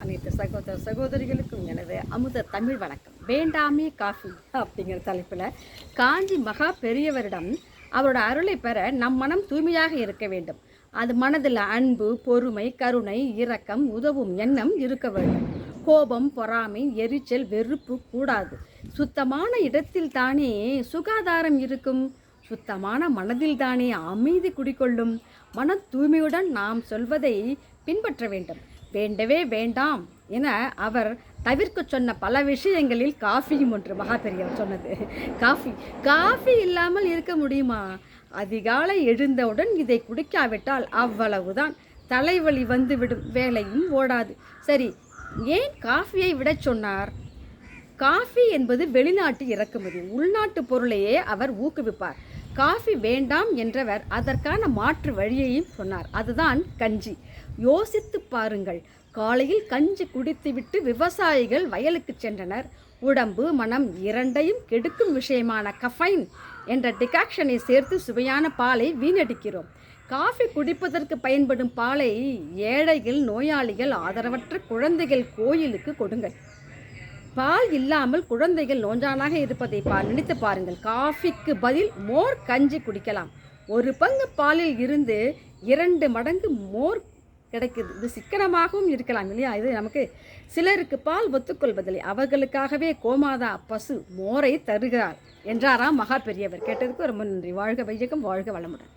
அனைத்து சகோதர சகோதரிகளுக்கும் எனது அமுத தமிழ் வணக்கம். வேண்டாமே காஃபி அப்படிங்கிற தலைப்பில் காஞ்சி மகா பெரியவரிடம் அவரோட அருளை பெற நம் மனம் தூய்மையாக இருக்க வேண்டும். அது மனதில் அன்பு, பொறுமை, கருணை, இரக்கம், உதவும் எண்ணம் இருக்க வேண்டும். கோபம், பொறாமை, எரிச்சல், வெறுப்பு கூடாது. சுத்தமான இடத்தில் தானே சுகாதாரம் இருக்கும். சுத்தமான மனதில் தானே அமைதி குடிக்கொள்ளும். மன தூய்மையுடன் நாம் சொல்வதை பின்பற்ற வேண்டும். வேண்டவே வேண்டாம் என அவர் தவிர்க்க சொன்ன பல விஷயங்களில் காஃபியும் ஒன்று. மகா பெரியவர் சொன்னது காஃபி இல்லாமல் இருக்க முடியுமா? அதிகாலை எழுந்தவுடன் இதை குடிக்காவிட்டால் அவ்வளவுதான், தலைவலி வந்துவிடும், வேலையும் ஓடாது. சரி, ஏன் காஃபியை விட சொன்னார்? காஃபி என்பது வெளிநாட்டு இறக்குமதி, உள்நாட்டு பொருளையே அவர் ஊக்குவிப்பார். காஃபி வேண்டாம் என்றவர் அதற்கான மாற்று வழியையும் சொன்னார். அதுதான் கஞ்சி. யோசித்து பாருங்கள். காலையில் கஞ்சி குடித்துவிட்டு விவசாயிகள் வயலுக்கு சென்றனர். உடம்பு, மனம் இரண்டையும் கெடுக்கும் விஷயமான கஃபைன் என்ற டிகாக்ஷனை சேர்த்து சுவையான பாலை வீணடிக்கிறோம். காஃபி குடிப்பதற்கு பயன்படும் பாலை ஏழைகள், நோயாளிகள், ஆதரவற்ற குழந்தைகள் கோயிலுக்கு கொடுங்கள். பால் இல்லாமல் குழந்தைகள் நோஞ்சானாக இருப்பதை நினைத்து பாருங்கள். காஃபிக்கு பதில் மோர் கஞ்சி குடிக்கலாம். ஒரு பங்கு பாலில் இருந்து 2 மடங்கு மோர் கிடைக்குது. இது சிக்கனமாகவும் இருக்கலாம் இல்லையா? இது நமக்கு சிலருக்கு பால் ஒத்துக்கொள்வதில்லை. அவர்களுக்காகவே கோமாதா பசு மோரை தருகிறார் என்றாராம் மகா பெரியவர். கேட்டதுக்கு ரொம்ப நன்றி. வாழ்க வையகம், வாழ்க வளமுடன்.